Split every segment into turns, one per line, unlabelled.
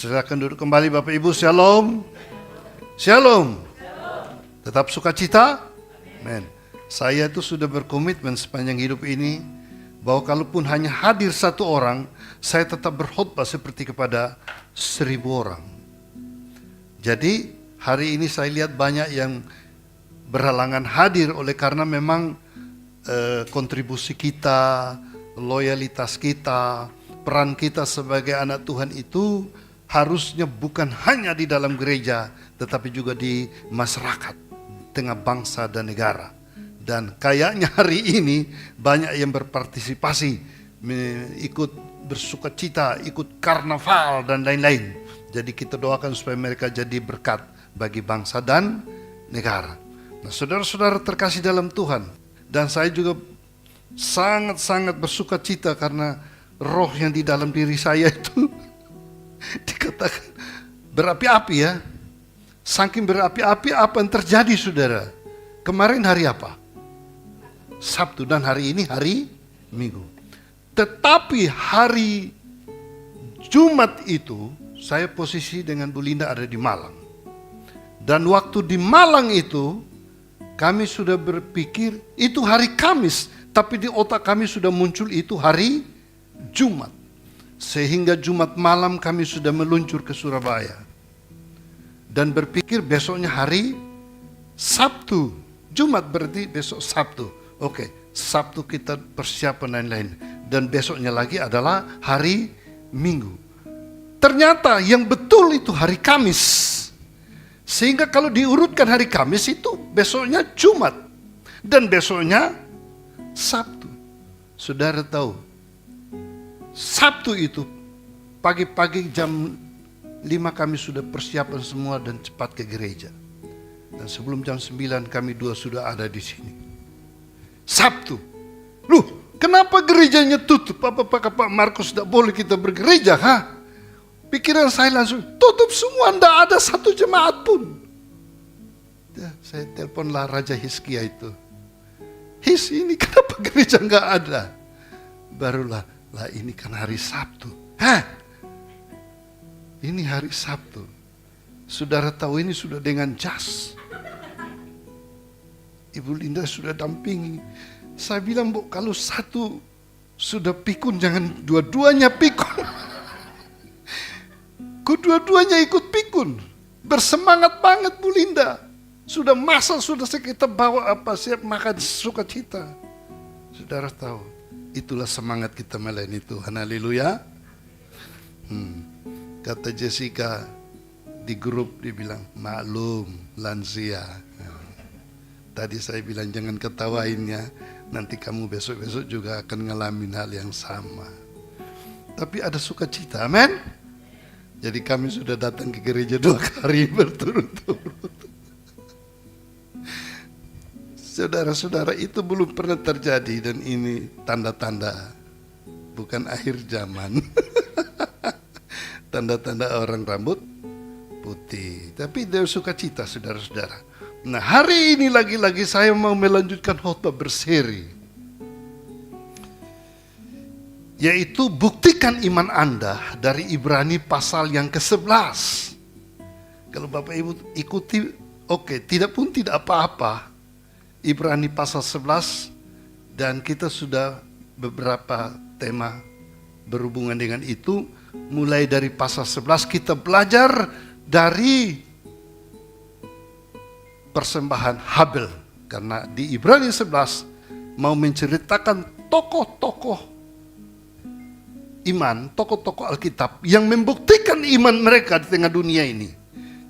Silakan duduk kembali Bapak Ibu. Shalom. Shalom. Tetap sukacita. Amin. Saya itu sudah berkomitmen sepanjang hidup ini bahwa kalaupun hanya hadir satu orang, saya tetap berkhotbah seperti kepada 1000 orang. Jadi hari ini saya lihat banyak yang berhalangan hadir oleh karena memang kontribusi kita, loyalitas kita, peran kita sebagai anak Tuhan itu harusnya bukan hanya di dalam gereja, tetapi juga di masyarakat, tengah bangsa dan negara. Dan kayaknya hari ini banyak yang berpartisipasi, ikut bersukacita, ikut karnaval dan lain-lain. Jadi kita doakan supaya mereka jadi berkat bagi bangsa dan negara. Nah, saudara-saudara terkasih dalam Tuhan, dan saya juga sangat-sangat bersukacita karena roh yang di dalam diri saya itu dikatakan berapi-api ya. Saking berapi-api, apa yang terjadi saudara? Kemarin hari apa? Sabtu, dan hari ini hari Minggu. Tetapi hari Jumat itu saya posisi dengan Bu Linda ada di Malang. Dan waktu di Malang itu kami sudah berpikir itu hari Kamis, tapi di otak kami sudah muncul itu hari Jumat. Sehingga Jumat malam kami sudah meluncur ke Surabaya. Dan berpikir besoknya hari Sabtu. Jumat berarti besok Sabtu. Oke, Sabtu kita persiapan lain-lain. Dan besoknya lagi adalah hari Minggu. Ternyata yang betul itu hari Kamis. Sehingga kalau diurutkan hari Kamis itu besoknya Jumat. Dan besoknya Sabtu. Saudara tahu, Sabtu itu pagi-pagi jam 5 kami sudah persiapan semua dan cepat ke gereja. Dan sebelum jam 9 kami 2 sudah ada di sini. Sabtu. Loh, kenapa gerejanya tutup? Apa Pak Markus tidak boleh kita bergereja? Pikiran saya langsung tutup semua, tidak ada satu jemaat pun. Ya, saya teleponlah Raja Hizkia itu. His, ini kenapa gereja nggak ada? Barulah, lah ini kan hari Sabtu. Ini hari Sabtu. Saudara tahu ini sudah dengan jas. Ibu Linda sudah dampingi. Saya bilang, Bu, kalau satu sudah pikun, jangan dua-duanya pikun. Kedua-duanya ikut pikun. Bersemangat banget Bu Linda. Sudah masak, sudah kita bawa siap makan sukacita. Saudara tahu, itulah semangat kita melayani Tuhan. Haleluya. Kata Jessica di grup, dia bilang, maklum lansia. Tadi saya bilang jangan ketawain ya, nanti kamu besok-besok juga akan ngalamin hal yang sama. Tapi ada sukacita, amin. Jadi kami sudah datang ke gereja 2 kali berturut-turut. Saudara-saudara, itu belum pernah terjadi dan ini tanda-tanda bukan akhir zaman. Tanda-tanda orang rambut putih. Tapi dia sukacita, saudara-saudara. Nah, hari ini lagi-lagi saya mau melanjutkan khotbah berseri, yaitu buktikan iman Anda dari Ibrani pasal yang ke-11. Kalau Bapak Ibu ikuti, oke, tidak apa-apa. Ibrani pasal 11, dan kita sudah beberapa tema berhubungan dengan itu. Mulai dari pasal 11 kita belajar dari persembahan Habel. Karena di Ibrani 11 mau menceritakan tokoh-tokoh iman, tokoh-tokoh Alkitab yang membuktikan iman mereka di tengah dunia ini.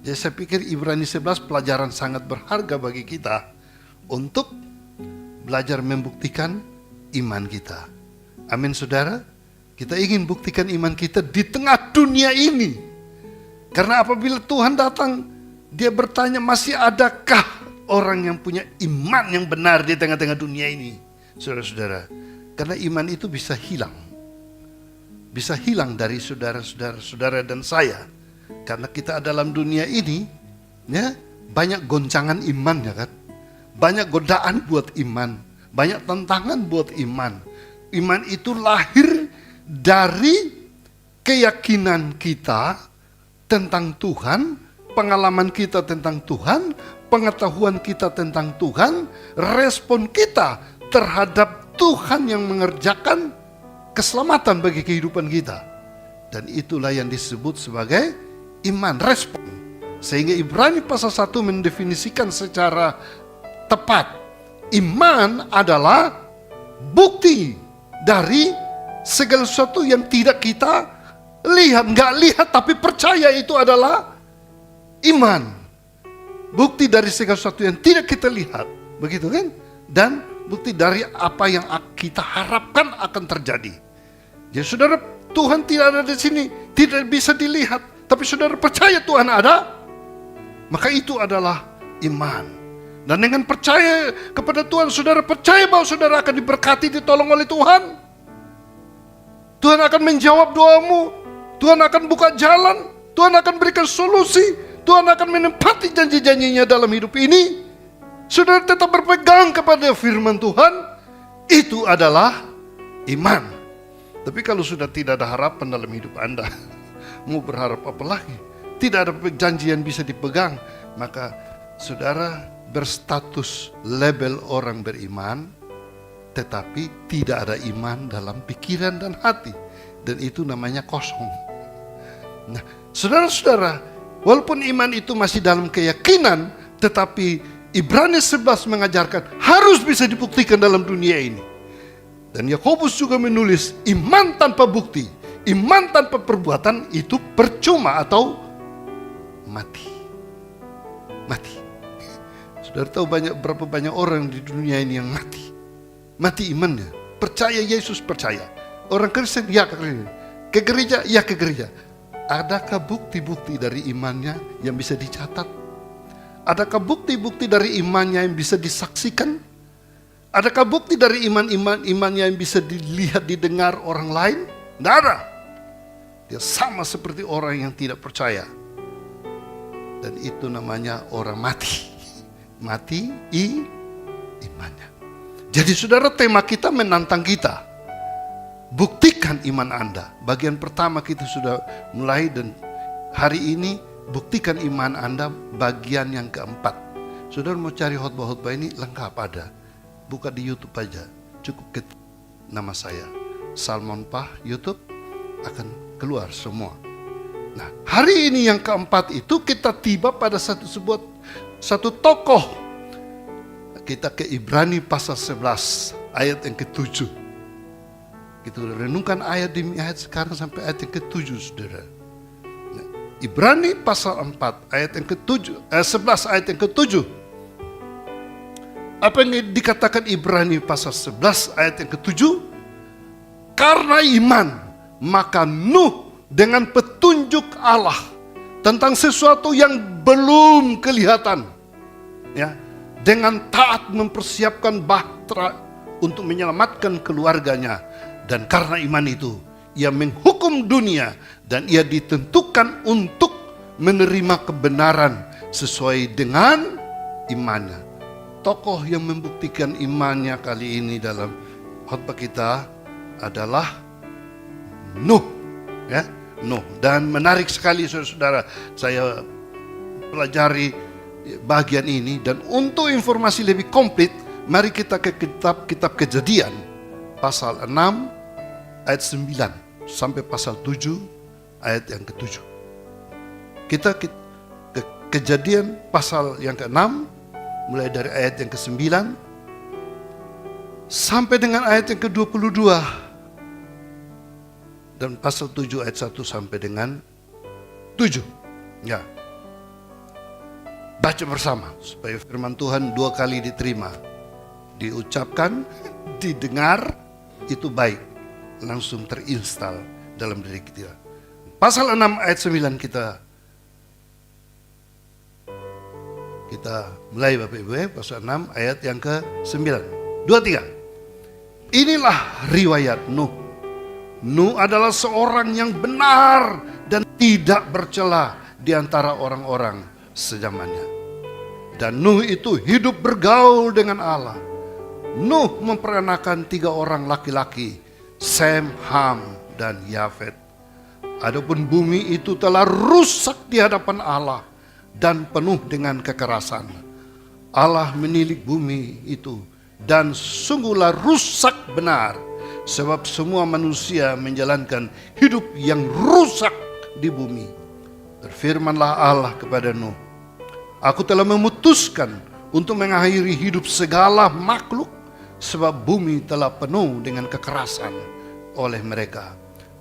Jadi saya pikir Ibrani 11 pelajaran sangat berharga bagi kita untuk belajar membuktikan iman kita. Amin saudara. Kita ingin buktikan iman kita di tengah dunia ini. Karena apabila Tuhan datang, dia bertanya, masih adakah orang yang punya iman yang benar di tengah-tengah dunia ini? Saudara-saudara, karena iman itu bisa hilang. Bisa hilang dari saudara-saudara dan saya. Karena kita dalam dunia ini, ya, banyak goncangan iman, ya kan? Banyak godaan buat iman, banyak tantangan buat iman. Iman itu lahir dari keyakinan kita tentang Tuhan, pengalaman kita tentang Tuhan, pengetahuan kita tentang Tuhan, respon kita terhadap Tuhan yang mengerjakan keselamatan bagi kehidupan kita. Dan itulah yang disebut sebagai iman, respon. Sehingga Ibrani pasal 1 mendefinisikan secara tepat, iman adalah bukti dari segala sesuatu yang tidak kita lihat, nggak lihat tapi percaya, itu adalah iman. Bukti dari segala sesuatu yang tidak kita lihat, begitu kan? Dan bukti dari apa yang kita harapkan akan terjadi. Jadi saudara, Tuhan tidak ada di sini, tidak bisa dilihat, tapi saudara percaya Tuhan ada, maka itu adalah iman. Dan dengan percaya kepada Tuhan, saudara percaya bahwa saudara akan diberkati, ditolong oleh Tuhan. Tuhan akan menjawab doamu, Tuhan akan buka jalan, Tuhan akan berikan solusi, Tuhan akan menempati janji-janjinya dalam hidup ini. Saudara tetap berpegang kepada firman Tuhan, itu adalah iman. Tapi kalau sudah tidak ada harapan dalam hidup Anda, mau berharap apa lagi? Tidak ada janji yang bisa dipegang, maka saudara berstatus label orang beriman, tetapi tidak ada iman dalam pikiran dan hati. Dan itu namanya kosong. Nah, saudara-saudara, walaupun iman itu masih dalam keyakinan, tetapi Ibrani 11 mengajarkan harus bisa dibuktikan dalam dunia ini. Dan Yakobus juga menulis, iman tanpa bukti, iman tanpa perbuatan itu percuma atau mati. Mati. Saudara tahu berapa banyak orang di dunia ini yang mati. Mati imannya. Percaya Yesus, percaya. Orang Kristen, ya ke gereja. Ke gereja, ya ke gereja. Adakah bukti-bukti dari imannya yang bisa dicatat? Adakah bukti-bukti dari imannya yang bisa disaksikan? Adakah bukti dari imannya yang bisa dilihat, didengar orang lain? Tidak ada. Dia sama seperti orang yang tidak percaya. Dan itu namanya orang mati. Mati imannya. Jadi saudara, tema kita menantang kita. Buktikan iman Anda. Bagian pertama kita sudah mulai, dan hari ini buktikan iman Anda bagian yang keempat. Saudara mau cari khotbah-khotbah ini lengkap ada. Buka di YouTube aja. Cukup ketik nama saya, Salmon Pah, YouTube, akan keluar semua. Nah, hari ini yang keempat itu kita tiba pada satu tokoh. Kita ke Ibrani pasal 11 ayat yang ke-7. Kita renungkan ayat demi ayat sekarang sampai ayat yang ke-7, saudara. Nah, Ibrani pasal 4 ayat yang ke-7, 11 ayat yang ke-7. Apa yang dikatakan Ibrani pasal 11 ayat yang ke-7? Karena iman, maka Nuh dengan petunjuk Allah tentang sesuatu yang belum kelihatan, ya, dengan taat mempersiapkan bahtera untuk menyelamatkan keluarganya. Dan karena iman itu, ia menghukum dunia dan ia ditentukan untuk menerima kebenaran sesuai dengan imannya. Tokoh yang membuktikan imannya kali ini dalam khotbah kita adalah Nuh, ya, Nuh. Dan menarik sekali saudara-saudara, saya pelajari bagian ini, dan untuk informasi lebih komplit, mari kita ke kitab Kejadian pasal 6 ayat 9 sampai pasal 7 ayat yang ke-7. Kita ke Kejadian pasal yang ke-6 mulai dari ayat yang ke-9 sampai dengan ayat yang ke-22, dan pasal 7 ayat 1 sampai dengan 7. Ya. Baca bersama supaya firman Tuhan 2 kali diterima. Diucapkan, didengar, itu baik, langsung terinstal dalam diri kita. Pasal 6 ayat 9 kita mulai Bapak Ibu, pasal 6 ayat yang ke-9. 2, 3. Inilah riwayat Nuh. Nuh adalah seorang yang benar dan tidak bercela di antara orang-orang sezamannya. Dan Nuh itu hidup bergaul dengan Allah. Nuh memperanakan 3 orang laki-laki, Sem, Ham, dan Yafet. Adapun bumi itu telah rusak di hadapan Allah dan penuh dengan kekerasan. Allah menilik bumi itu dan sungguhlah rusak benar, sebab semua manusia menjalankan hidup yang rusak di bumi. Berfirmanlah Allah kepada Nuh, aku telah memutuskan untuk mengakhiri hidup segala makhluk, sebab bumi telah penuh dengan kekerasan oleh mereka.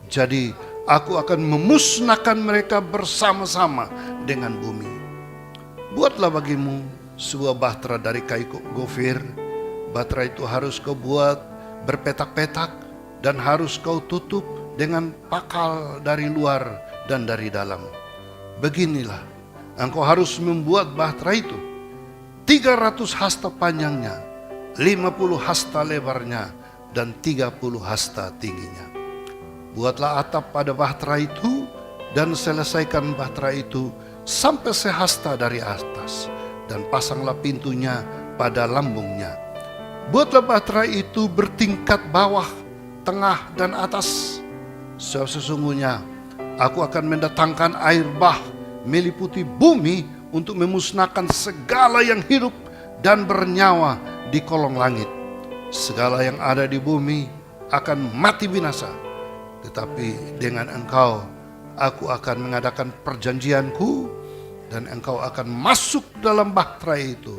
Jadi aku akan memusnahkan mereka bersama-sama dengan bumi. Buatlah bagimu sebuah bahtera dari kayu gofir. Bahtera itu harus kau buat berpetak-petak dan harus kau tutup dengan pakal dari luar dan dari dalam. Beginilah engkau harus membuat bahtera itu: 300 hasta panjangnya, 50 hasta lebarnya, dan 30 hasta tingginya. Buatlah atap pada bahtera itu dan selesaikan bahtera itu sampai sehasta dari atas, dan pasanglah pintunya pada lambungnya. Buatlah bahtera itu bertingkat bawah, tengah, dan atas. Sebab sesungguhnya aku akan mendatangkan air bah meliputi bumi untuk memusnahkan segala yang hidup dan bernyawa di kolong langit. Segala yang ada di bumi akan mati binasa. Tetapi dengan engkau aku akan mengadakan perjanjianku, dan engkau akan masuk dalam bahtera itu,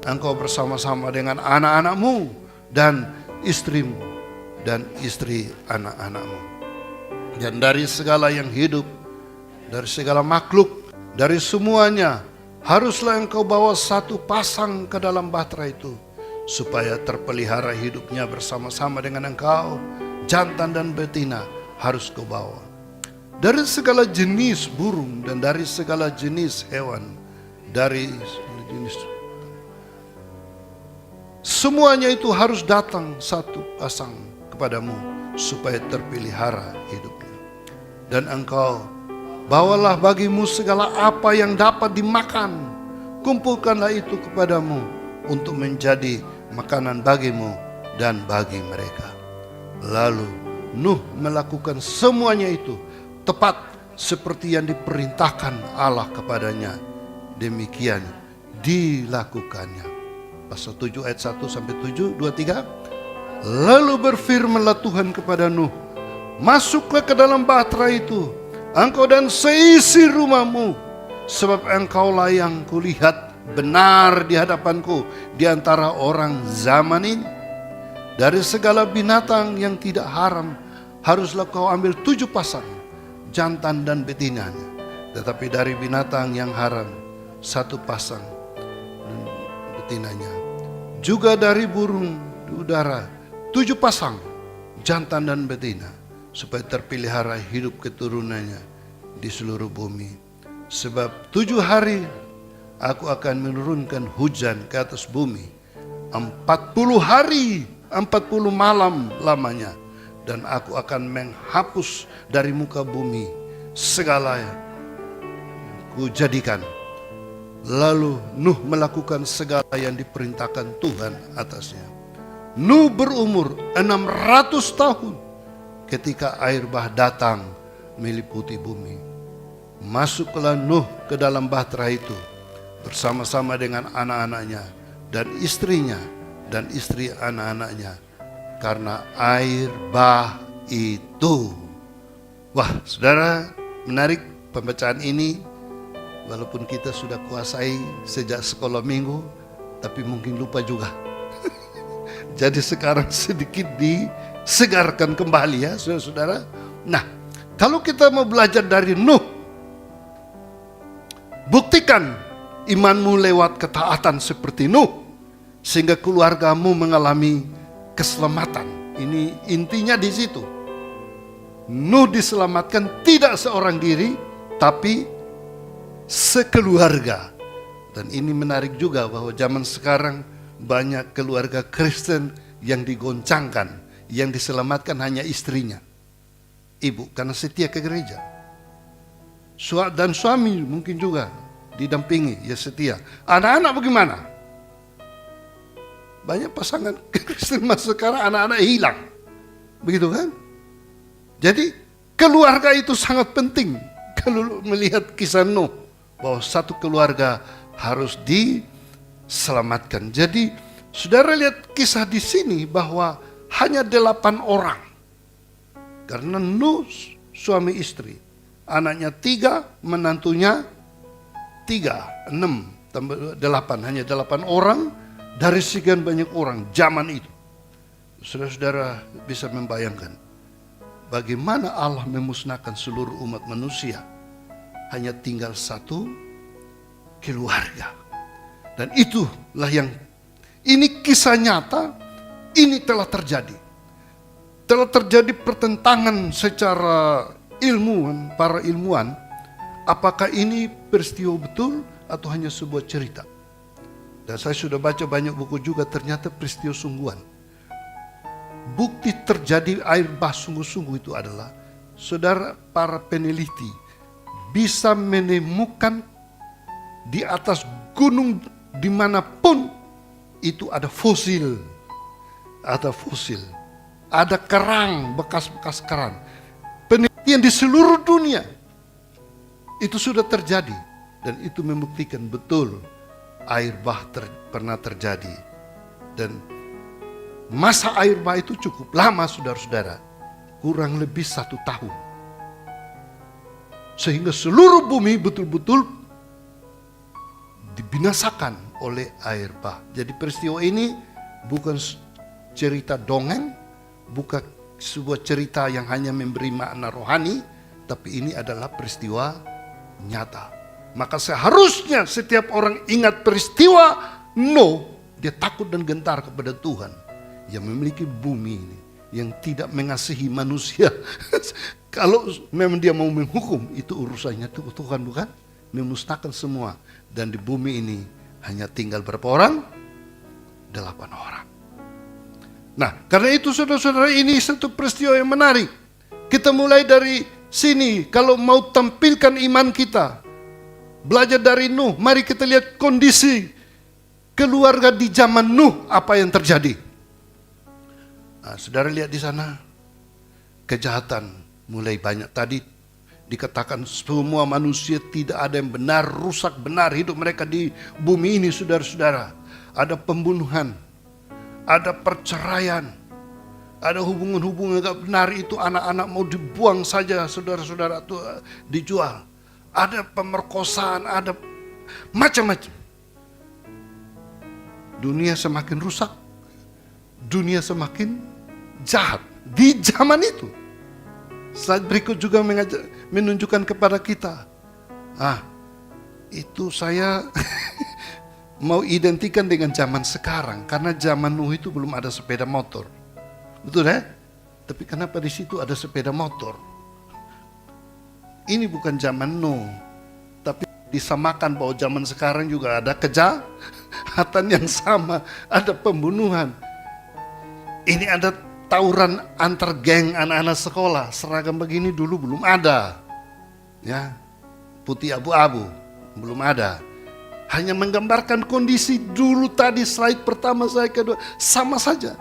engkau bersama-sama dengan anak-anakmu dan istrimu dan istri anak-anakmu. Dan dari segala yang hidup, dari segala makhluk, dari semuanya, haruslah engkau bawa satu pasang ke dalam bahtera itu, supaya terpelihara hidupnya bersama-sama dengan engkau. Jantan dan betina harus kau bawa. Dari segala jenis burung dan dari segala jenis hewan, dari jenis, semuanya itu harus datang satu pasang kepadamu, supaya terpelihara hidupnya. Dan engkau bawalah bagimu segala apa yang dapat dimakan, kumpulkanlah itu kepadamu untuk menjadi makanan bagimu dan bagi mereka. Lalu Nuh melakukan semuanya itu tepat seperti yang diperintahkan Allah kepadanya. Demikian dilakukannya. Pasal 7 ayat 1 sampai 7, 2, 3. Lalu berfirmanlah Tuhan kepada Nuh, masuklah ke dalam bahtera itu, engkau dan seisi rumahmu, sebab engkaulah yang kulihat benar di hadapanku di antara orang zaman ini. Dari segala binatang yang tidak haram haruslah kau ambil 7 pasang, jantan dan betinanya. Tetapi dari binatang yang haram 1 pasang betinanya. Juga dari burung di udara 7 pasang, jantan dan betina, supaya terpelihara hidup keturunannya di seluruh bumi. Sebab 7 hari aku akan menurunkan hujan ke atas bumi, 40 hari 40 malam lamanya, dan aku akan menghapus dari muka bumi segala yang kujadikan. Lalu Nuh melakukan segala yang diperintahkan Tuhan atasnya. Nuh berumur 600 tahun ketika air bah datang meliputi bumi. Masuklah Nuh ke dalam bahtera itu bersama-sama dengan anak-anaknya dan istrinya dan istri anak-anaknya, karena air bah itu. Wah, saudara, menarik pembacaan ini. Walaupun kita sudah kuasai sejak sekolah minggu, tapi mungkin lupa juga. Jadi sekarang sedikit disegarkan kembali ya, saudara-saudara. Nah, kalau kita mau belajar dari Nuh, buktikan imanmu lewat ketaatan seperti Nuh, sehingga keluargamu mengalami keselamatan. Ini intinya di situ. Nuh diselamatkan tidak seorang diri, tapi sekeluarga. Dan ini menarik juga bahwa zaman sekarang banyak keluarga Kristen yang digoncangkan, yang diselamatkan hanya istrinya, ibu, karena setia ke gereja. Dan suami mungkin juga didampingi, ya setia. Anak-anak bagaimana? Banyak pasangan Kristen masuk sekarang anak-anak hilang. Begitu kan? Jadi keluarga itu sangat penting. Kalau melihat kisah Nuh, bahwa satu keluarga harus diselamatkan. Jadi saudara lihat kisah di sini bahwa hanya 8 orang. Karena Nuh suami istri, anaknya 3, menantunya 3, 6, tambah 8, hanya 8 orang dari sekian banyak orang zaman itu. Saudara-saudara bisa membayangkan bagaimana Allah memusnahkan seluruh umat manusia, hanya tinggal satu keluarga. Dan itulah yang, ini kisah nyata, ini telah terjadi. Telah terjadi pertentangan secara ilmuwan, para ilmuwan, apakah ini peristiwa betul atau hanya sebuah cerita. Dan saya sudah baca banyak buku juga, ternyata peristiwa sungguhan. Bukti terjadi air bah sungguh-sungguh itu adalah, saudara, para peneliti bisa menemukan di atas gunung dimanapun itu ada fosil. Ada fosil. Ada kerang, bekas-bekas kerang. Penelitian di seluruh dunia itu sudah terjadi. Dan itu membuktikan betul air bah pernah terjadi. Dan masa air bah itu cukup lama, saudara-saudara. Kurang lebih 1 tahun. Sehingga seluruh bumi betul-betul dibinasakan oleh air bah. Jadi peristiwa ini bukan cerita dongeng, bukan sebuah cerita yang hanya memberi makna rohani, tapi ini adalah peristiwa nyata. Maka seharusnya setiap orang ingat peristiwa Nuh, dia takut dan gentar kepada Tuhan yang memiliki bumi ini, yang tidak mengasihi manusia. Kalau memang dia mau menghukum, itu urusannya Tuhan, bukan? Memusnahkan semua. Dan di bumi ini hanya tinggal berapa orang? 8 orang. Nah, karena itu saudara-saudara, ini satu peristiwa yang menarik. Kita mulai dari sini, kalau mau tampilkan iman kita, belajar dari Nuh, mari kita lihat kondisi keluarga di zaman Nuh, apa yang terjadi. Nah, saudara lihat di sana, kejahatan mulai banyak. Tadi dikatakan semua manusia tidak ada yang benar, rusak benar hidup mereka di bumi ini, saudara-saudara. Ada pembunuhan, ada perceraian, ada hubungan-hubungan gak benar, itu anak-anak mau dibuang saja, saudara-saudara, itu dijual. Ada pemerkosaan, ada macam-macam. Dunia semakin rusak, dunia semakin jahat di zaman itu. Slide berikut juga menunjukkan kepada kita. Itu saya mau identikan dengan zaman sekarang, karena zaman Nuh itu belum ada sepeda motor. Betul ya? Tapi kenapa di situ ada sepeda motor? Ini bukan zaman Nuh, tapi disamakan bahwa zaman sekarang juga ada kejahatan yang sama, ada pembunuhan. Ini ada tawuran antar geng anak-anak sekolah, seragam begini dulu belum ada. Ya, putih abu-abu, belum ada. Hanya menggambarkan kondisi dulu tadi, slide pertama, slide kedua, sama saja.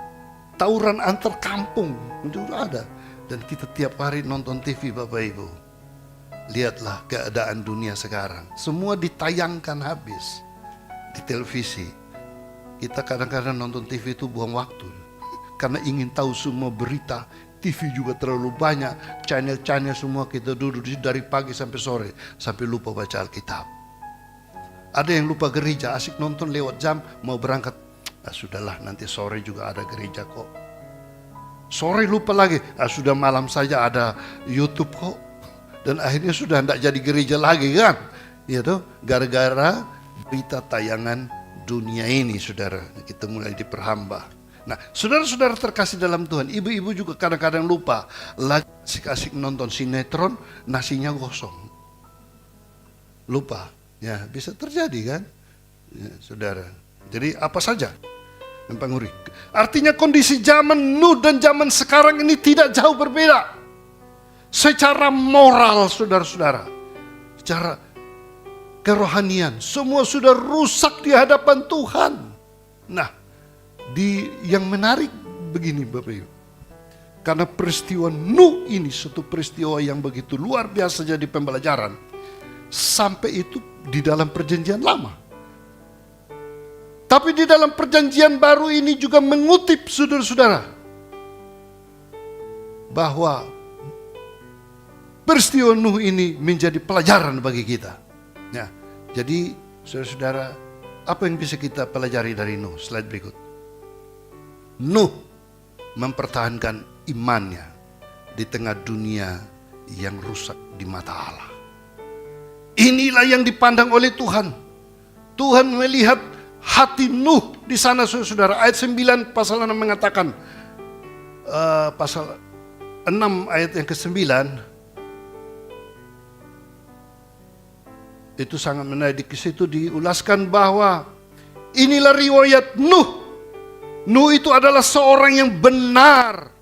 Tawuran antar kampung, dulu ada. Dan kita tiap hari nonton TV, Bapak Ibu. Lihatlah keadaan dunia sekarang. Semua ditayangkan habis di televisi. Kita kadang-kadang nonton TV itu buang waktu. Karena ingin tahu semua berita. TV juga terlalu banyak. Channel-channel semua kita duduk dari pagi sampai sore. Sampai lupa baca Alkitab. Ada yang lupa gereja, asik nonton lewat jam, mau berangkat. Sudahlah, nanti sore juga ada gereja kok. Sore lupa lagi, sudah malam saja ada YouTube kok. Dan akhirnya sudah tidak jadi gereja lagi kan. Ya toh, gara-gara berita tayangan dunia ini, saudara. Kita mulai diperhamba. Nah, saudara-saudara terkasih dalam Tuhan, ibu-ibu juga kadang-kadang lupa. Lagi asik-asik nonton sinetron, nasinya gosong. Lupa. Ya, bisa terjadi kan, ya, saudara. Jadi apa saja mempengaruhi. Artinya kondisi zaman Nuh dan zaman sekarang ini tidak jauh berbeda. Secara moral, saudara-saudara, secara kerohanian, semua sudah rusak di hadapan Tuhan. Nah, yang menarik begini, Bapak Ibu. karena peristiwa Nuh ini suatu peristiwa yang begitu luar biasa jadi pembelajaran. Sampai itu di dalam perjanjian lama. Tapi di dalam perjanjian baru ini juga mengutip saudara-saudara bahwa peristiwa Nuh ini menjadi pelajaran bagi kita. Ya, jadi saudara-saudara, apa yang bisa kita pelajari dari Nuh? Slide berikut. Nuh mempertahankan imannya di tengah dunia yang rusak di mata Allah. Inilah yang dipandang oleh Tuhan. Tuhan melihat hati Nuh di sana, saudara. Ayat 9 pasal 6 mengatakan, pasal 6 ayat yang ke-9, itu sangat menarik. Di situ diulaskan bahwa inilah riwayat Nuh. Nuh itu adalah seorang yang benar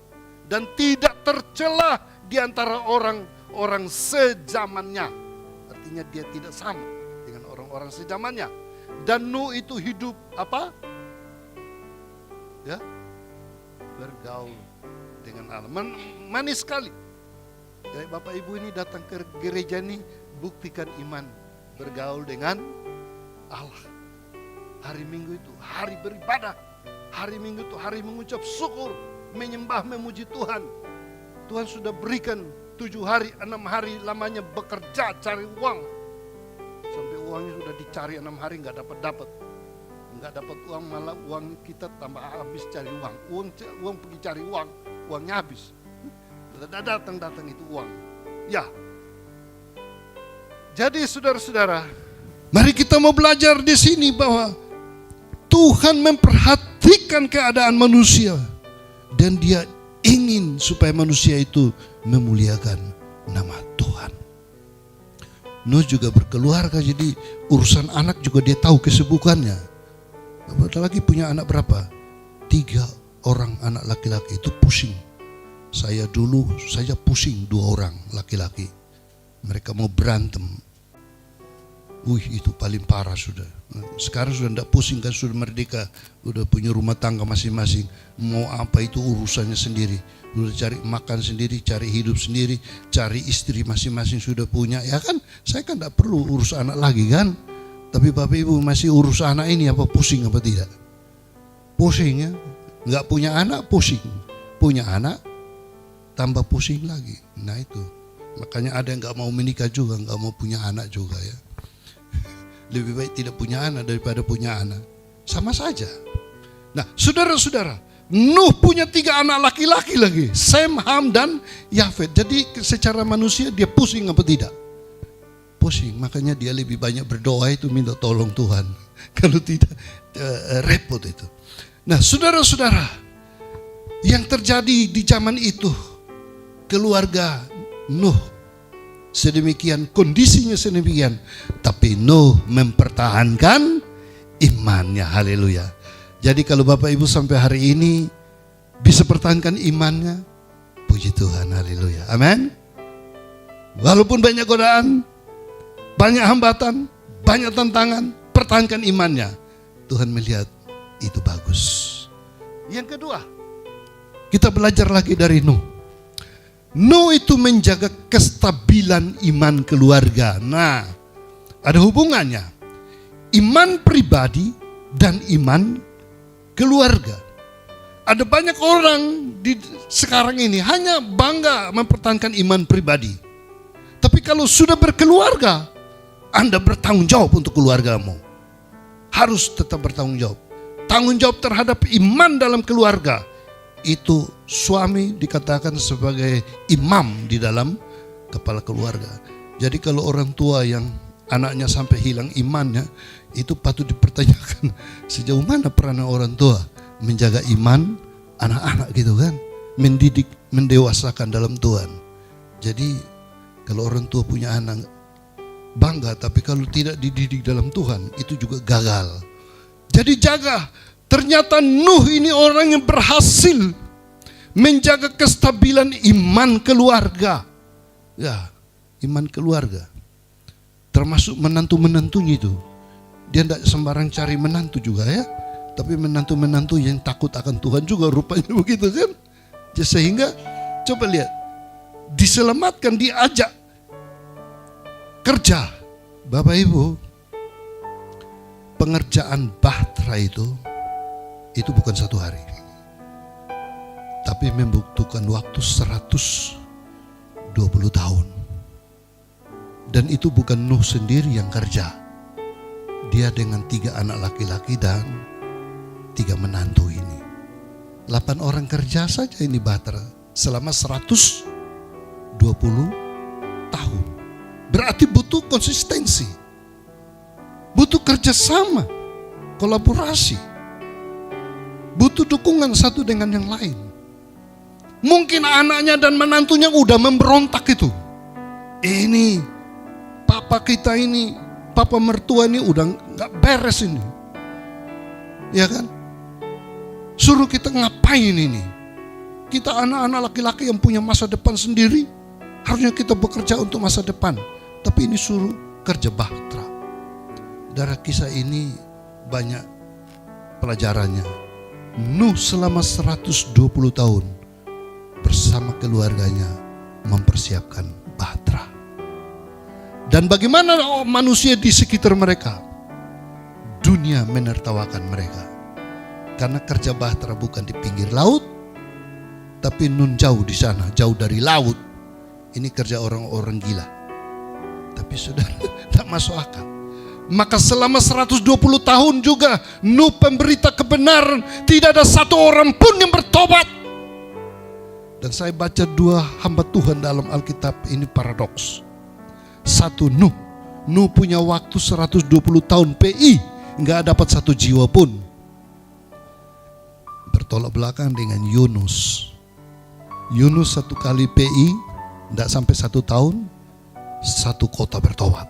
dan tidak tercela di antara orang-orang sezamannya. Artinya dia tidak sama dengan orang-orang sezamannya. Dan Nuh itu hidup apa? Ya, bergaul dengan Allah. Manis sekali. Jadi Bapak Ibu ini datang ke gereja ini, buktikan iman, bergaul dengan Allah. Hari Minggu itu hari beribadah. Hari Minggu itu hari mengucap syukur, menyembah, memuji Tuhan. Tuhan sudah berikan 7 hari, 6 hari lamanya bekerja cari uang. Sampai uangnya sudah dicari 6 hari nggak dapat. Nggak dapat uang, malah uang kita tambah habis cari uang. Uang pergi cari uang, uangnya habis. Datang itu uang. Ya. Jadi saudara-saudara, mari kita mau belajar di sini bahwa Tuhan memperhatikan keadaan manusia dan Dia ingin supaya manusia itu memuliakan nama Tuhan. Nuh juga berkeluarga, jadi urusan anak juga dia tahu kesibukannya. Apalagi punya anak berapa? 3 orang anak laki-laki, itu pusing. Saya dulu saja pusing 2 orang laki-laki. Mereka mau berantem. Itu paling parah sudah. Sekarang sudah tidak pusing kan, sudah merdeka, udah punya rumah tangga masing-masing. Mau apa itu urusannya sendiri. Udah cari makan sendiri, cari hidup sendiri, cari istri masing-masing sudah punya. Ya kan, saya kan tidak perlu urus anak lagi kan. Tapi Bapak Ibu masih urus anak ini, apa pusing apa tidak? Pusing ya. Nggak punya anak pusing. Punya anak tambah pusing lagi. Nah itu. Makanya ada yang nggak mau menikah juga, nggak mau punya anak juga ya. Lebih baik tidak punya anak daripada punya anak. Sama saja. Nah, saudara-saudara, Nuh punya 3 anak laki-laki lagi, Sem, Ham, dan Yafet. Jadi secara manusia dia pusing apa tidak? Pusing, makanya dia lebih banyak berdoa itu minta tolong Tuhan. Kalau tidak, repot itu. Nah, saudara-saudara, yang terjadi di zaman itu, keluarga Nuh sedemikian, kondisinya sedemikian, tapi Nuh mempertahankan imannya. Haleluya. Jadi kalau Bapak Ibu sampai hari ini bisa pertahankan imannya, puji Tuhan, haleluya. Amin. Walaupun banyak godaan, banyak hambatan, banyak tantangan, pertahankan imannya. Tuhan melihat itu bagus. Yang kedua, kita belajar lagi dari Nuh. Nuh itu menjaga kestabilan iman keluarga. Nah, ada hubungannya. Iman pribadi dan iman keluarga. Ada banyak orang di sekarang ini hanya bangga mempertahankan iman pribadi. Tapi kalau sudah berkeluarga, Anda bertanggung jawab untuk keluargamu. Harus tetap bertanggung jawab. Tanggung jawab terhadap iman dalam keluarga. Itu suami dikatakan sebagai imam di dalam kepala keluarga. Jadi kalau orang tua yang anaknya sampai hilang imannya, itu patut dipertanyakan sejauh mana peran orang tua menjaga iman anak-anak gitu kan, mendidik, mendewasakan dalam Tuhan. Jadi kalau orang tua punya anak bangga, tapi kalau tidak dididik dalam Tuhan itu juga gagal. Jadi jaga. Ternyata Nuh ini orang yang berhasil menjaga kestabilan iman keluarga. Ya, iman keluarga. Termasuk menantu-menantunya itu. Dia tidak sembarang cari menantu juga ya. Tapi menantu-menantu yang takut akan Tuhan juga rupanya begitu kan. Sehingga Coba lihat, diselamatkan, diajak kerja. Bapak Ibu, pengerjaan Bahtera itu bukan satu hari, tapi membutuhkan waktu 120 tahun. Dan itu bukan Nuh sendiri yang kerja. Dia dengan 3 anak laki-laki dan 3 menantu ini. 8 orang kerja saja ini Bahtera selama 120 tahun. Berarti butuh konsistensi, butuh kerjasama, kolaborasi, butuh dukungan satu dengan yang lain. Mungkin anaknya dan menantunya udah memberontak itu. Ini papa kita ini, papa mertua ini udah gak beres ini. Ya kan? Suruh kita ngapain ini? Kita anak-anak laki-laki yang punya masa depan sendiri, harusnya kita bekerja untuk masa depan. Tapi ini suruh kerja Bahtera. Dari kisah ini banyak pelajarannya. Nuh selama 120 tahun bersama keluarganya mempersiapkan Bahtera. Dan bagaimana manusia di sekitar mereka? Dunia menertawakan mereka. Karena kerja Bahtera bukan di pinggir laut, tapi nun jauh di sana, jauh dari laut. Ini kerja orang-orang gila. Tapi saudara, tak masuk akal. Maka selama 120 tahun juga Nuh pemberita kebenaran, tidak ada satu orang pun yang bertobat. Dan saya baca 2 hamba Tuhan dalam Alkitab, ini paradoks. Satu, Nuh punya waktu 120 tahun PI, nggak dapat 1 jiwa pun. Bertolak belakang dengan Yunus. Yunus 1 kali PI, tidak sampai 1 tahun, 1 kota bertobat.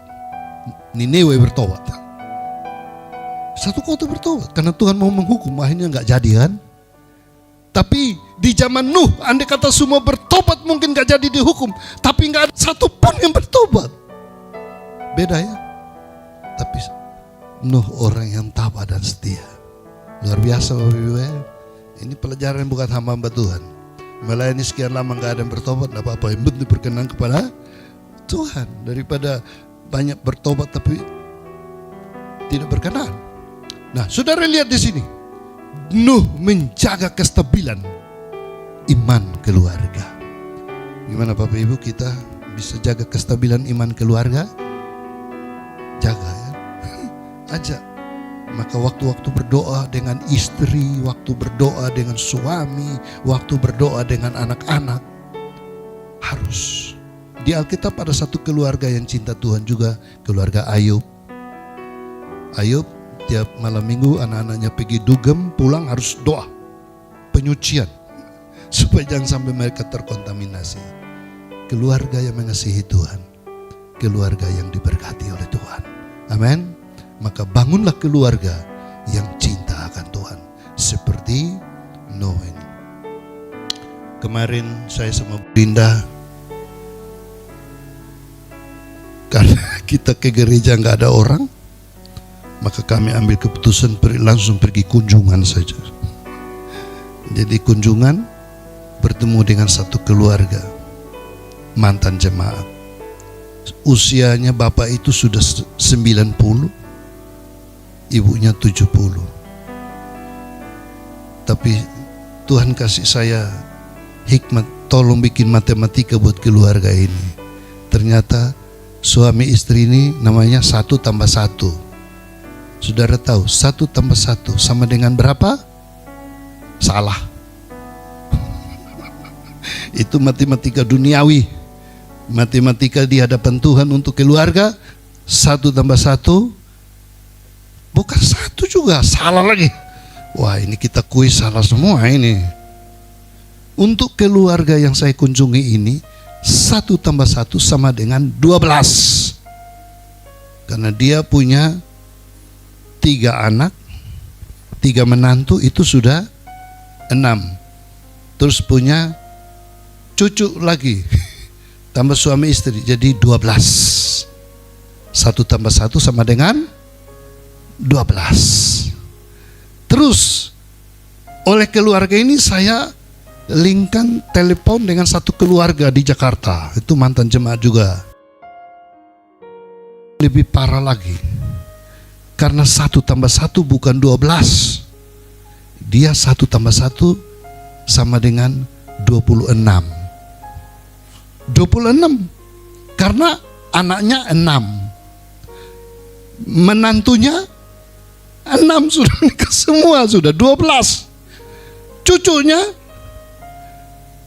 Nineveh bertobat. 1 kota bertobat karena Tuhan mau menghukum, akhirnya nggak jadi kan. Tapi di zaman Nuh, andai kata semua bertobat mungkin nggak jadi dihukum, tapi nggak ada satu pun yang bertobat. Beda ya. Tapi Nuh orang yang tabah dan setia. Luar biasa Bapak Ibu ya. Ini pelajaran bukan hamba Tuhan. Melayani sekian lama nggak ada yang bertobat, nggak apa-apa. Yang penting berkenan kepada Tuhan daripada banyak bertobat tapi tidak berkenan. Nah, saudara lihat di sini, Nuh menjaga kestabilan iman keluarga. Gimana Bapak Ibu kita bisa jaga kestabilan iman keluarga? Jaga ya, ajak. Maka waktu-waktu berdoa dengan istri, waktu berdoa dengan suami, waktu berdoa dengan anak-anak, harus. Di Alkitab ada satu keluarga yang cinta Tuhan juga, keluarga Ayub. Ayub tiap malam minggu anak-anaknya pergi dugem, pulang harus doa, penyucian, supaya jangan sampai mereka terkontaminasi. Keluarga yang mengasihi Tuhan, keluarga yang diberkati oleh Tuhan. Amin. Maka bangunlah keluarga yang cinta akan Tuhan, seperti Nuh ini. Kemarin saya sama Linda, karena kita ke gereja nggak ada orang, maka kami ambil keputusan langsung pergi kunjungan saja. Jadi kunjungan bertemu dengan satu keluarga mantan jemaat. Usianya bapak itu sudah 90, ibunya 70. Tapi Tuhan kasih saya hikmat, tolong bikin matematika buat keluarga ini. Ternyata suami istri ini namanya 1 tambah 1. Saudara tahu 1 tambah 1 sama dengan berapa? Salah. Itu matematika duniawi. Matematika di hadapan Tuhan untuk keluarga, 1 tambah 1 bukan 1 juga, salah lagi. Wah, ini kita kuis salah semua ini. Untuk keluarga yang saya kunjungi ini, 1 tambah 1 sama dengan 12. Karena dia punya 3 anak, 3 menantu, itu sudah 6. Terus punya cucu lagi, tambah suami istri, jadi 12. 1 tambah 1 sama dengan 12. Terus oleh keluarga ini saya linkkan telepon dengan satu keluarga di Jakarta. Itu mantan jemaat juga. Lebih parah lagi. Karena 1 tambah 1 bukan 12. Dia 1 tambah 1 sama dengan 26. 26. Karena anaknya 6. Menantunya 6 sudah nikah semua, sudah 12. Cucunya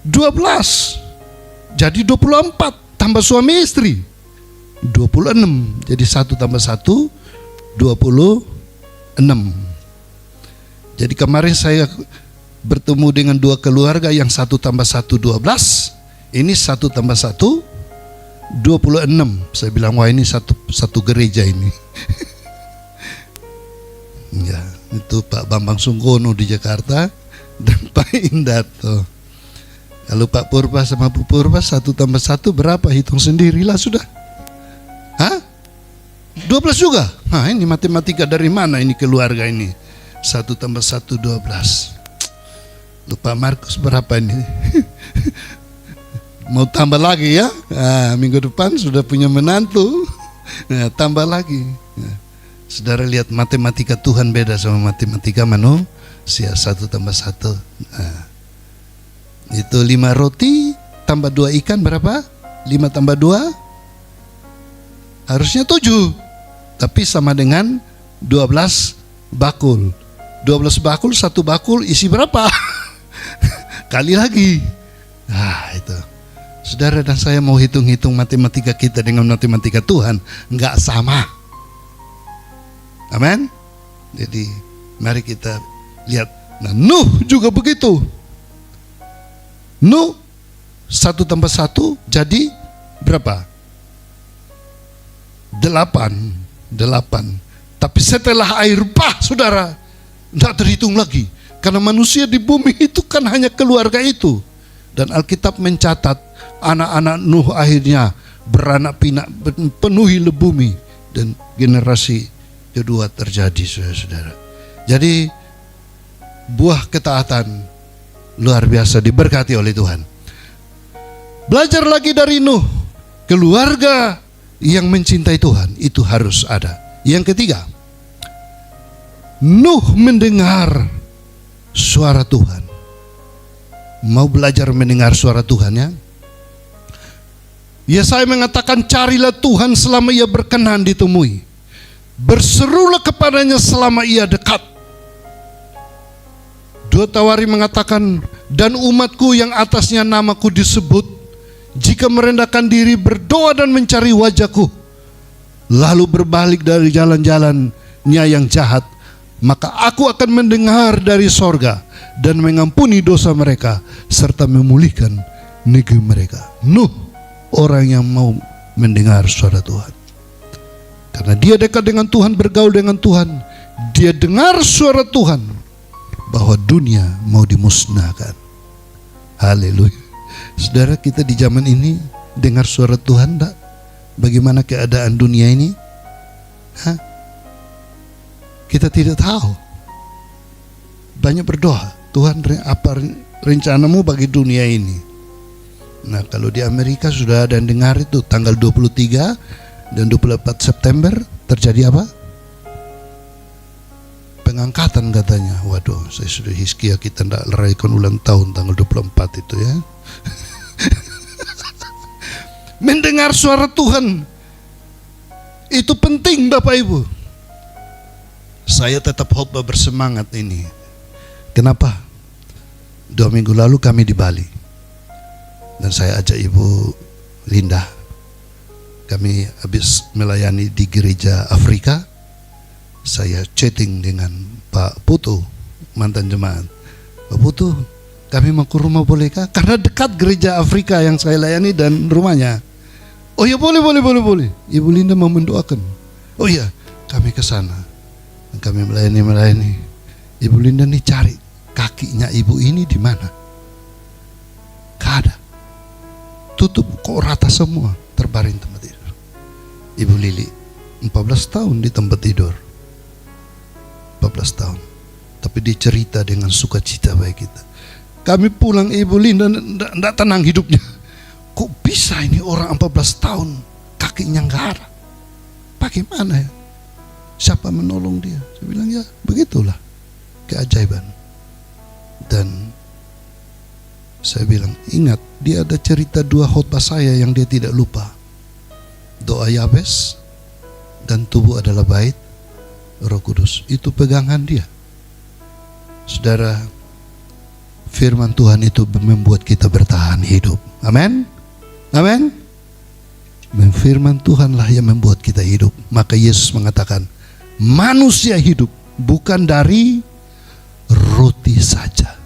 12. Jadi 24 tambah suami istri 26. Jadi 1 tambah 1 26. Jadi kemarin saya bertemu dengan 2 keluarga yang 1 tambah 1 12. Ini 1 tambah 1 26. Saya bilang, wah ini satu gereja ini. Ya, itu Pak Bambang Sungkono di Jakarta dan Pak Indato. Kalau Pak Purba sama Bu Purba 1 tambah 1 berapa? Hitung sendirilah sudah. Hah? 12 juga? Nah ini matematika dari mana ini keluarga ini? 1 tambah 1 12. Lupa Markus berapa ini? Mau tambah lagi ya? Nah, minggu depan sudah punya menantu. Nah, tambah lagi. Nah, saudara lihat matematika Tuhan beda sama matematika manusia. 1 tambah 1. Nah, itu 5 roti tambah 2 ikan berapa? 5 tambah 2 harusnya 7. Tapi sama dengan 12 bakul. 12 bakul, 1 bakul isi berapa? Kali lagi. Nah itu. Saudara dan saya mau hitung-hitung matematika kita dengan matematika Tuhan. Enggak sama. Amin. Jadi mari kita lihat. Nah Nuh juga begitu. Nuh 1 tambah 1 jadi berapa? 8. Tapi setelah air bah, saudara, tidak terhitung lagi. Karena manusia di bumi itu kan hanya keluarga itu. Dan Alkitab mencatat anak-anak Nuh akhirnya beranak pinak, penuhi bumi. Dan generasi kedua terjadi, saudara-saudara. Jadi buah ketaatan luar biasa diberkati oleh Tuhan. Belajar lagi dari Nuh. Keluarga yang mencintai Tuhan itu harus ada. Yang ketiga, Nuh mendengar suara Tuhan. Mau belajar mendengar suara Tuhan ya? Yesaya mengatakan, carilah Tuhan selama ia berkenan ditemui. Berserulah kepadanya selama ia dekat. 2 Tawari mengatakan, dan umatku yang atasnya namaku disebut, jika merendahkan diri, berdoa dan mencari wajahku, lalu berbalik dari jalan-jalannya yang jahat, maka aku akan mendengar dari sorga dan mengampuni dosa mereka serta memulihkan negeri mereka. Nuh, orang yang mau mendengar suara Tuhan. Karena dia dekat dengan Tuhan, bergaul dengan Tuhan, dia dengar suara Tuhan bahwa dunia mau dimusnahkan. Haleluya. Saudara, kita di zaman ini dengar suara Tuhan enggak? Bagaimana keadaan dunia ini? Hah? Kita tidak tahu. Banyak berdoa, Tuhan apa rencanamu bagi dunia ini? Nah kalau di Amerika sudah ada yang dengar itu tanggal 23 dan 24 September terjadi apa? Pengangkatan katanya. Waduh, saya sudah Hizkia, kita tidak merayakan ulang tahun tanggal 24 itu ya. Mendengar suara Tuhan itu penting Bapak Ibu. Saya tetap khotbah bersemangat ini. Kenapa? 2 minggu lalu kami di Bali dan saya ajak Ibu Linda. Kami habis melayani di gereja Afrika. Saya chatting dengan Pak Putu, mantan jemaat. Pak Putu, kami mau ke rumah bolehkah? Karena dekat gereja Afrika yang saya layani dan rumahnya. Oh ya boleh. Ibu Linda mau mendoakan. Oh iya, kami ke sana. Kami melayani. Ibu Linda nih cari kakinya ibu ini di mana? Gak ada. Tutup kok rata semua, terbaring tempat tidur. Ibu Lili 14 tahun di tempat tidur. 14 tahun. Tapi dia cerita dengan sukacita baik kita. Kami pulang, Ibu Linda tidak tenang hidupnya. Kok bisa ini orang 14 tahun kakinya nggak ada? Bagaimana ya? Siapa menolong dia? Saya bilang ya begitulah keajaiban. Dan saya bilang, ingat, dia ada cerita 2 khotbah saya yang dia tidak lupa. Doa Yabes dan tubuh adalah bait Roh Kudus. Itu pegangan dia. Saudara, firman Tuhan itu membuat kita bertahan hidup. Amin. Amin. Firman Tuhanlah yang membuat kita hidup. Maka Yesus mengatakan, manusia hidup bukan dari roti saja.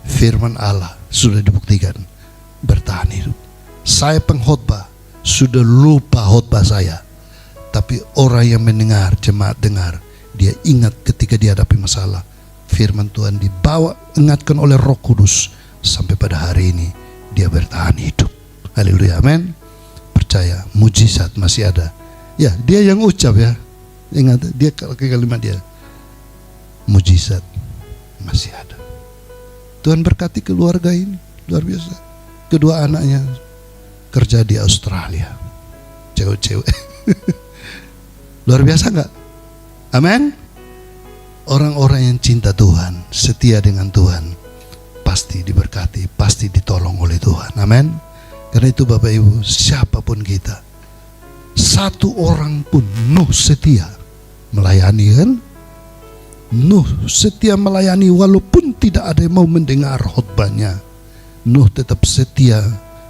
Firman Allah sudah dibuktikan bertahan hidup. Saya pengkhotbah sudah lupa khotbah saya, tapi orang yang mendengar, jemaat dengar, dia ingat ketika dihadapi masalah. Firman Tuhan dibawa, ingatkan oleh Roh Kudus, sampai pada hari ini dia bertahan hidup. Haleluya, amin. Percaya, mujizat masih ada. Ya, dia yang ucap ya. Ingat, dia kalimat dia, mujizat masih ada. Tuhan berkati keluarga ini, luar biasa. Kedua anaknya kerja di Australia, cewek-cewek. Luar biasa nggak? Amin. Orang-orang yang cinta Tuhan, setia dengan Tuhan, pasti diberkati, pasti ditolong oleh Tuhan. Amin. Karena itu Bapak Ibu, siapapun kita, satu orang pun Nuh setia melayani, kan? Nuh setia melayani walaupun tidak ada yang mau mendengar khotbahnya. Nuh tetap setia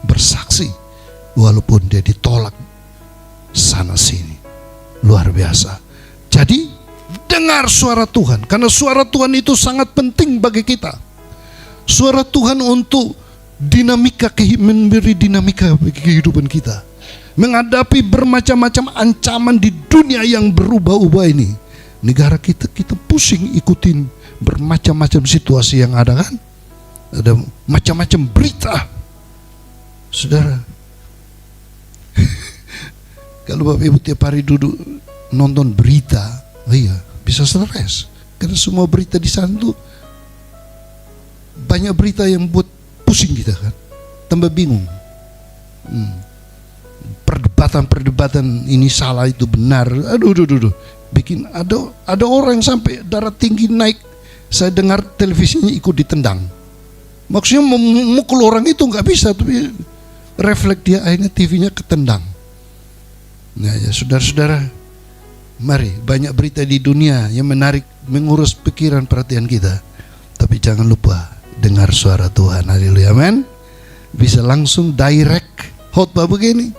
bersaksi walaupun dia ditolak sana sini. Luar biasa. Jadi dengar suara Tuhan, karena suara Tuhan itu sangat penting bagi kita. Suara Tuhan untuk dinamika, memberi dinamika bagi kehidupan kita, menghadapi bermacam-macam ancaman di dunia yang berubah-ubah ini. Negara kita pusing ikutin bermacam-macam situasi yang ada, kan? Ada macam-macam berita. Saudara, kalau Bapak Ibu tiap hari duduk nonton berita, iya, bisa stres. Karena semua berita di sana tuh banyak berita yang buat pusing kita, kan? Tambah bingung. Perdebatan ini salah, itu benar. Aduh. Bikin ada orang yang sampai darah tinggi naik. Saya dengar televisinya ikut ditendang. Maksudnya memukul orang itu nggak bisa, tapi refleks dia, akhirnya TV-nya ketendang. Nah ya, saudara-saudara, mari, banyak berita di dunia yang menarik, mengurus pikiran, perhatian kita. Tapi jangan lupa dengar suara Tuhan. Haleluya, amin. Bisa langsung direct khotbah begini.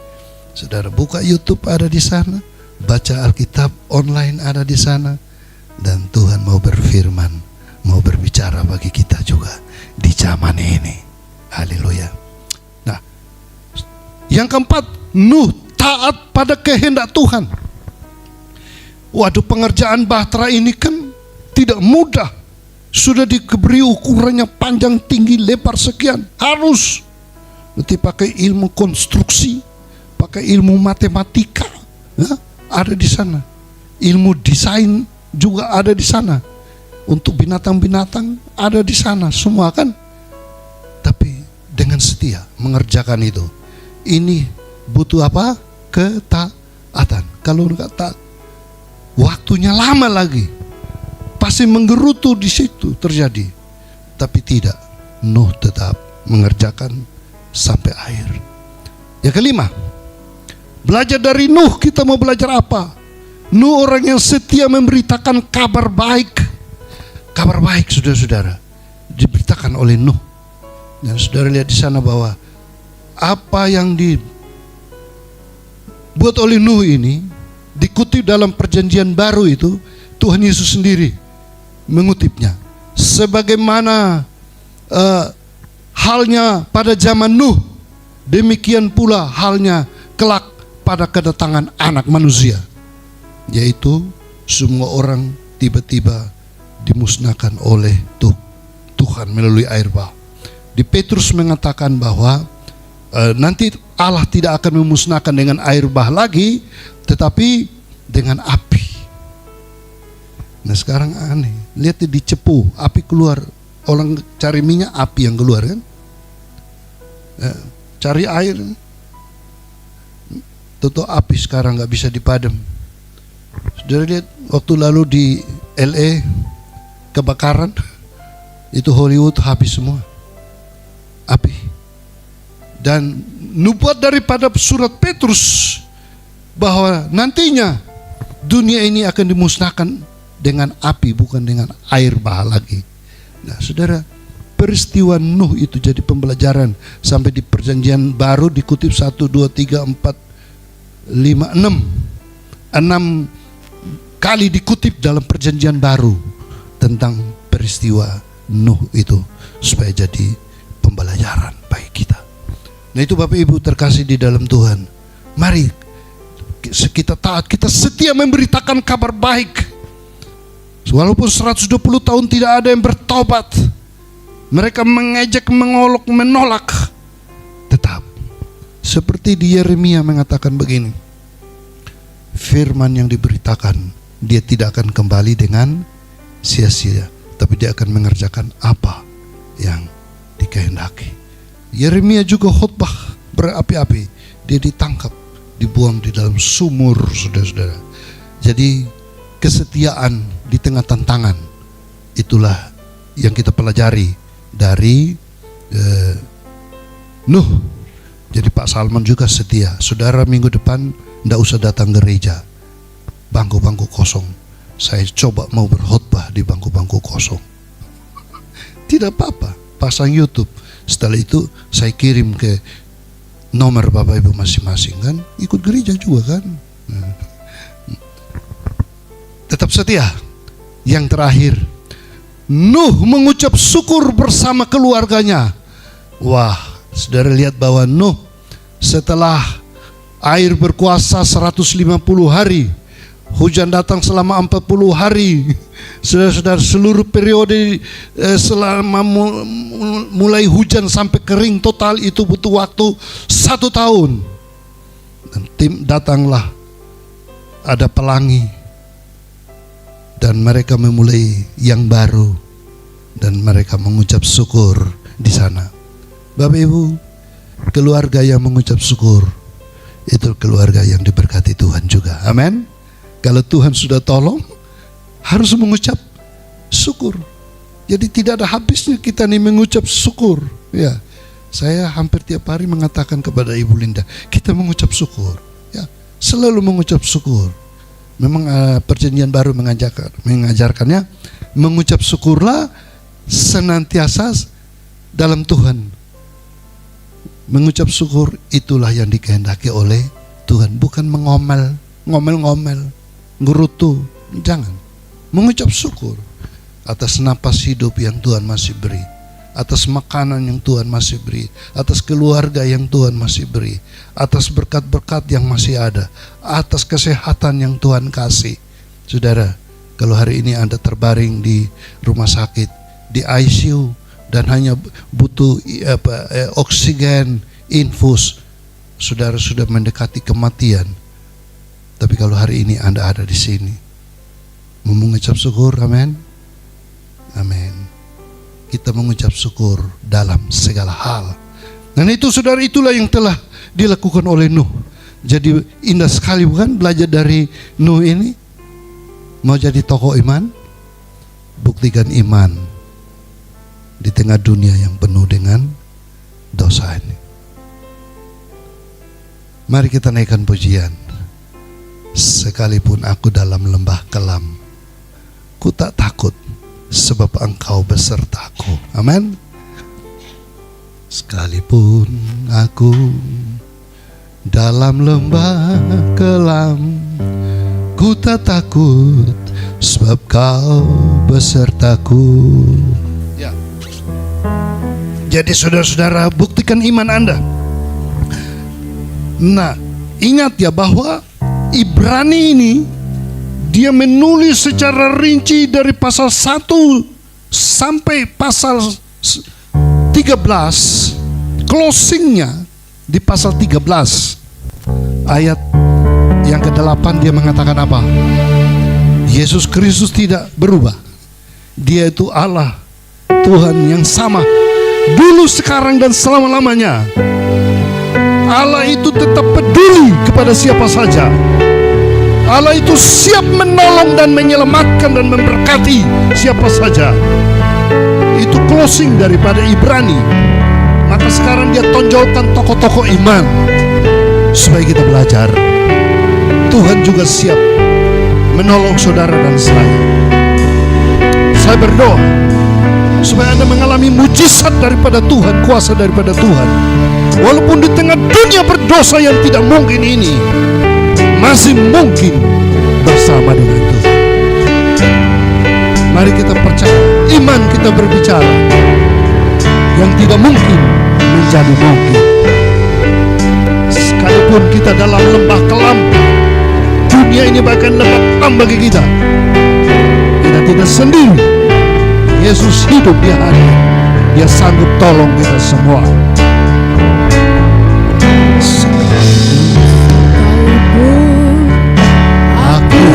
Saudara buka YouTube, ada di sana. Baca Alkitab online, ada di sana. Dan Tuhan mau berfirman, mau berbicara bagi kita juga di zaman ini. Haleluya. Nah, yang keempat, Nuh taat pada kehendak Tuhan. Waduh, pengerjaan bahtera ini kan tidak mudah. Sudah diberi ukurannya panjang, tinggi, lebar sekian. Harus nanti pakai ilmu konstruksi, pakai ilmu matematika, ya, ada di sana. Ilmu desain juga ada di sana. Untuk binatang-binatang ada di sana semua, kan? Tapi dengan setia mengerjakan itu. Ini butuh apa? Ketaatan. Kalau enggak taat, waktunya lama lagi. Pasti menggerutu di situ terjadi. Tapi tidak, Nuh tetap mengerjakan sampai akhir. Yang kelima, belajar dari Nuh, kita mau belajar apa? Nuh orang yang setia memberitakan kabar baik. Kabar baik, saudara-saudara, diberitakan oleh Nuh. Dan saudara lihat di sana bahwa apa yang dibuat oleh Nuh ini dikutip dalam perjanjian baru itu, Tuhan Yesus sendiri mengutipnya. Sebagaimana halnya pada zaman Nuh, demikian pula halnya kelak pada kedatangan anak manusia, yaitu semua orang tiba-tiba dimusnahkan oleh Tuhan melalui air bah. Di Petrus mengatakan bahwa nanti Allah tidak akan memusnahkan dengan air bah lagi, tetapi dengan api. Nah sekarang aneh, lihat di cepu, api keluar orang cari minyak, api yang keluar kan. Cari air, tentu api sekarang nggak bisa dipadam. Sudah lihat waktu lalu di LA kebakaran, itu Hollywood habis semua api. Dan nubuat daripada surat Petrus bahwa nantinya dunia ini akan dimusnahkan dengan api, bukan dengan air bah lagi. Nah saudara, peristiwa Nuh itu jadi pembelajaran sampai di perjanjian baru dikutip 1, 2, 3, 4, 5, 6 kali dikutip dalam perjanjian baru tentang peristiwa Nuh itu, supaya jadi pembelajaran bagi kita. Nah itu Bapak Ibu terkasih di dalam Tuhan, mari kita taat, kita setia memberitakan kabar baik. Walaupun 120 tahun tidak ada yang bertobat, mereka mengejek, mengolok, menolak, tetap seperti di Yeremia mengatakan begini, firman yang diberitakan dia tidak akan kembali dengan sia-sia, tapi dia akan mengerjakan apa yang dikehendaki. Yeremia juga khotbah berapi-api, dia ditangkap, dibuang di dalam sumur, saudara-saudara. Jadi kesetiaan di tengah tantangan, itulah yang kita pelajari dari Nuh. Jadi Pak Salman juga setia. Saudara minggu depan tidak usah datang gereja, bangku-bangku kosong. Saya coba mau berkhotbah di bangku-bangku kosong. Tidak apa-apa, pasang YouTube. Setelah itu saya kirim ke nomor Bapak Ibu masing-masing kan, ikut gereja juga kan. Tetap setia. Yang terakhir, Nuh mengucap syukur bersama keluarganya. Wah, saudara lihat bahwa Nuh setelah air berkuasa 150 hari, hujan datang selama 40 hari, saudara-saudara, seluruh periode selama mulai hujan sampai kering total itu butuh waktu 1 tahun. Dan datanglah ada pelangi, dan mereka memulai yang baru, dan mereka mengucap syukur di sana. Bapak Ibu, keluarga yang mengucap syukur itu keluarga yang diberkati Tuhan juga. Amin. Kalau Tuhan sudah tolong, harus mengucap syukur. Jadi tidak ada habisnya kita nih mengucap syukur. Ya, saya hampir tiap hari mengatakan kepada Ibu Linda, kita mengucap syukur. Ya, selalu mengucap syukur. Memang perjanjian baru mengajarkannya, mengucap syukurlah senantiasa dalam Tuhan. Mengucap syukur itulah yang dikehendaki oleh Tuhan, bukan ngomel-ngomel, ngerutu. Jangan. Mengucap syukur atas napas hidup yang Tuhan masih beri, atas makanan yang Tuhan masih beri, atas keluarga yang Tuhan masih beri, atas berkat-berkat yang masih ada, atas kesehatan yang Tuhan kasih. Saudara, kalau hari ini Anda terbaring di rumah sakit, di ICU, dan hanya butuh oksigen, infus, saudara sudah mendekati kematian. Tapi kalau hari ini Anda ada di sini, mengucap syukur, amin, amin. Kita mengucap syukur dalam segala hal. Dan itu saudara, itulah yang telah dilakukan oleh Nuh. Jadi indah sekali bukan belajar dari Nuh ini? Mau jadi tokoh iman? Buktikan iman di tengah dunia yang penuh dengan dosa ini. Mari kita naikkan pujian. Sekalipun aku dalam lembah kelam, ku tak takut, sebab Engkau besertaku. Amin. Sekalipun aku dalam lembah kelam, ku tak takut, sebab Kau besertaku. Ya. Jadi saudara-saudara, buktikan iman Anda. Nah, ingat ya bahwa Ibrani ini dia menulis secara rinci dari pasal 1 sampai pasal 13. Closingnya di pasal 13 ayat yang ke-8 dia mengatakan apa? Yesus Kristus tidak berubah. Dia itu Allah Tuhan yang sama dulu, sekarang, dan selama-lamanya. Allah itu tetap peduli kepada siapa saja. Allah itu siap menolong dan menyelamatkan dan memberkati siapa saja. Itu closing daripada Ibrani. Maka sekarang dia tonjolkan tokoh-tokoh iman supaya kita belajar. Tuhan juga siap menolong saudara dan saya. Saya berdoa supaya Anda mengalami mujizat daripada Tuhan, kuasa daripada Tuhan. Walaupun di tengah dunia berdosa yang tidak mungkin ini, masih mungkin bersama dengan Tuhan. Mari kita percaya, iman kita berbicara. Yang tidak mungkin menjadi mungkin. Sekalipun kita dalam lembah kelam, dunia ini bahkan lembah kelam bagi kita, kita tidak sendiri. Yesus hidup, dia hadir, dia sanggup tolong kita semua. Aku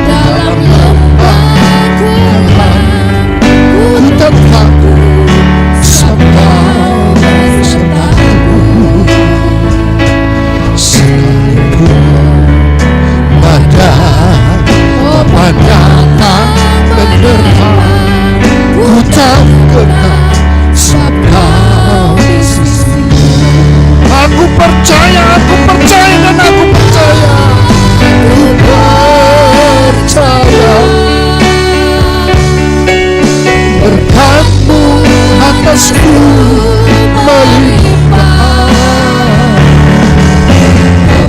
dalam lembah kelam, ku tetap sampai besertaku. Sekalipun badai pemandangan menerpa, ku tak kenal sabda di sisimu. Aku percaya dan aku percaya. Aku percaya berkat-Mu atasku melimpah.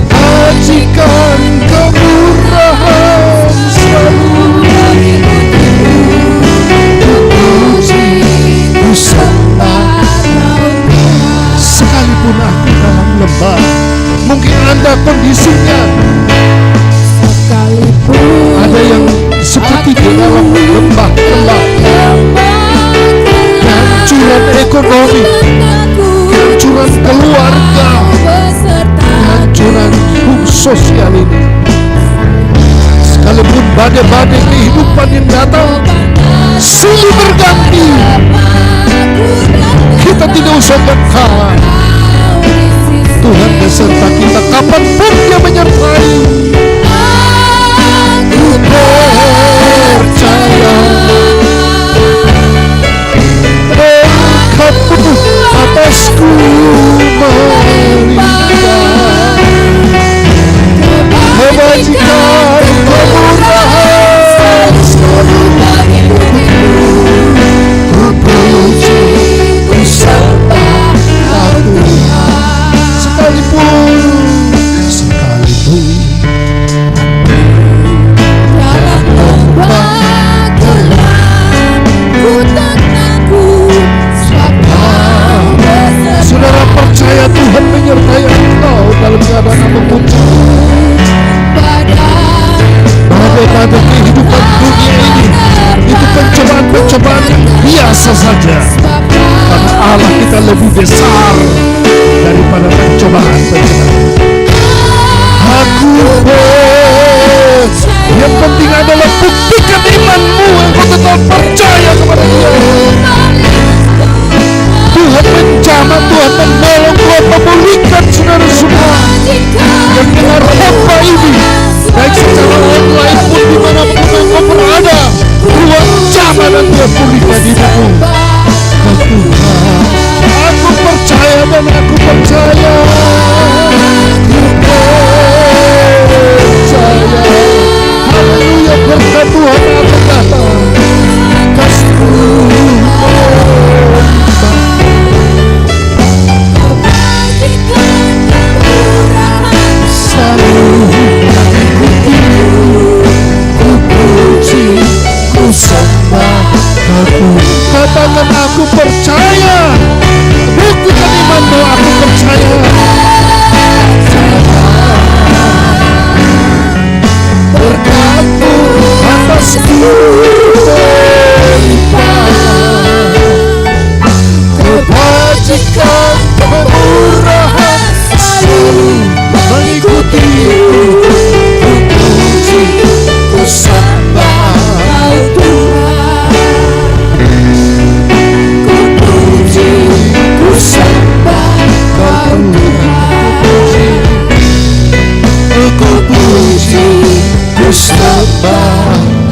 Kebajikan kemurahan selalu mengikutiku. Puji ku sembah. Sekalipun aku dalam lembah, mungkin Anda kondisinya ada yang seperti di dalam lembah gelap, kehancuran ekonomi, kehancuran keluarga, kehancuran sosial ini. Sekalipun badai-badai kehidupan yang datang silih berganti, kita tidak usah berkalah. Tuhan beserta kita kapanpun dia menyertai. Aku percaya berkat-Mu atasku melimpah. Kebajikan kemurahan selalu mengikutiku. Ku puji, ku sembah Tuhan. Sekalipun dalam lembah gelap, ku tetap sampai besertaku. Saudara percaya Tuhan menyertai engkau dalam keadaan apapun. Badai kehidupan dunia ini itu pencobaan-pencobaan yang biasa saja, karena Allah kita lebih besar daripada pencobaan-pencobaan. Aku yang penting adalah buktikan imanmu, engkau tetap percaya kepada Dia. Tuhan menjamah, Tuhan menolong, Tuhan memulihkan saudara semua yang dengar khotbah ini, baik secara online pun dimanapun engkau berada. Tuhan jamah dan Dia pulihkan hidupmu. Aku percaya dan aku percaya. Haleluya, berkat Tuhan akan datang. Kasih-Mu selalu mengikutiku. Ku puji, ku sembah Aku. Katakan aku percaya. Buktikan imanmu, aku percaya. Berkat-Mu atasku melimpah. Kebajikan kemurahan selalu mengikutiku. Ku puji, ku sembah Tuhan.
sembah